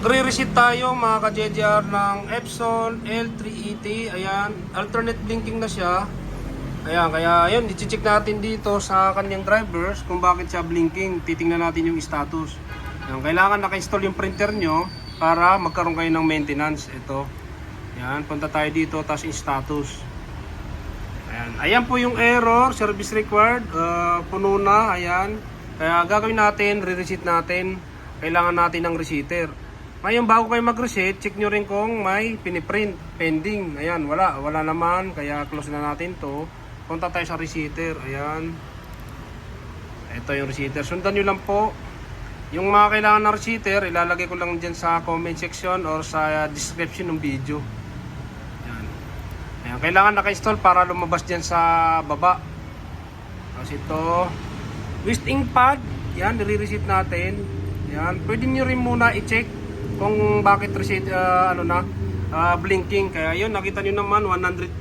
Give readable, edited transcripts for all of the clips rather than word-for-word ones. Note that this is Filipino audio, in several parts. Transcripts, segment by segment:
Re-reset tayo mga ka-JJR ng Epson L380. Ayan, alternate blinking na siya. Ayan, kaya ayun, i-check natin dito sa kanyang drivers kung bakit siya blinking. Titingnan natin yung status. Ayan, kailangan naka-install yung printer nyo para magkaroon kayo ng maintenance. Ito. Ayan, punta tayo dito, tapos yung status. Ayan, ayan po yung error, service required. Puno na, ayan. Kaya gagawin natin, re-reset natin. Kailangan natin ng resetter. Ngayon, bago kayo mag-reset, check nyo rin kung may piniprint, pending. Ayan, wala naman, kaya close na natin to. Punta tayo sa resetter, ayan. Ito yung resetter, sundan nyo lang po. Yung mga kailangan ng resetter, ilalagay ko lang dyan sa comment section or sa description ng video. Ayan, ayan, kailangan naka-install para lumabas dyan sa baba. Tapos ito, waste ink pad, yan, nire-reset natin. Ayan, pwede nyo rin muna i-check kung bakit reset blinking. Kaya yun, nakita nyo naman 100%,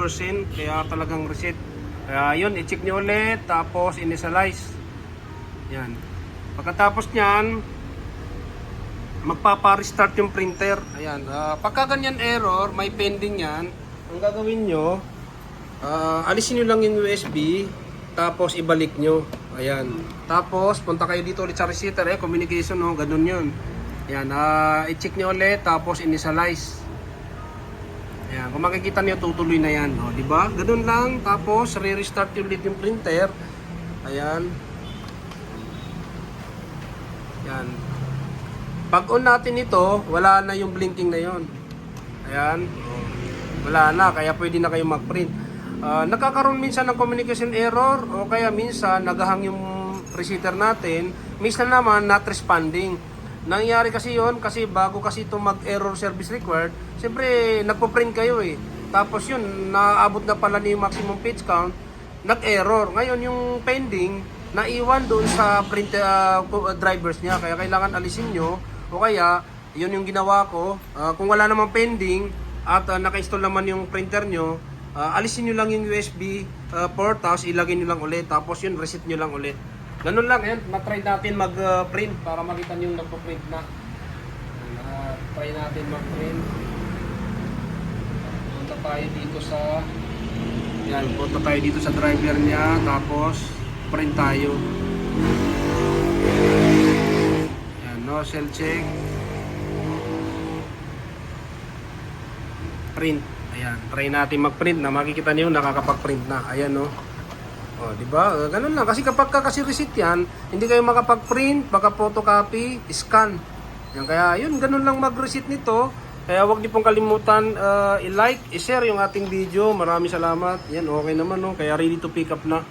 kaya talagang reset. Kaya yun, i-check nyo ulit, tapos initialize. Yan, pagkatapos nyan, magpapa-restart yung printer. Ayan, pagka ganyan error, may pending yan, ang gagawin nyo, alisin nyo lang yung USB, tapos ibalik nyo. Ayan, tapos punta kayo dito ulit sa resetter, communication, no? Ganun yun. Ayan, i-check nyo ulit, tapos initialize. Ayan, kung makikita nyo, tutuloy na yan, no? Diba? Ganun lang, tapos re-restart ulit yung printer. Ayan. Ayan. Pag on natin ito, wala na yung blinking na yon. Ayan. Wala na, kaya pwede na kayo mag-print. Nagkakaroon minsan ng communication error, o kaya minsan naghahang yung resetter natin. Minsan naman not responding. Nangyari kasi yon kasi bago kasi ito mag-error service required, siyempre nagpo-print kayo eh. Tapos yun, naabot na pala ni maximum page count, nag-error. Ngayon yung pending, naiwan doon sa print drivers niya. Kaya kailangan alisin nyo. O kaya, yun yung ginawa ko. Kung wala namang pending at naka-install naman yung printer nyo, alisin nyo lang yung USB port, tapos ilagay nyo lang ulit. Tapos yun, reset nyo lang ulit. Ganun lang, yan. Na-try natin mag-print para makita nyo yung nagpo-print na. Try natin mag-print. Punta tayo dito sa... Yan, punta tayo dito sa driver niya. Tapos, print tayo. Yan, no, cell check. Print. Ayan, try natin mag-print na makikita niyo nakakapag-print na. Ayan, no. Oh, di ba? Ganun lang kasi kapag kasi reset 'yan, hindi kayo makapag-print, baka photocopy, scan. Yan, kaya yun, ganun lang mag-reset nito. Kaya wag niyo pong kalimutan i-like, i-share yung ating video. Maraming salamat. Yan, okay naman, no. Kaya ready to pick up na.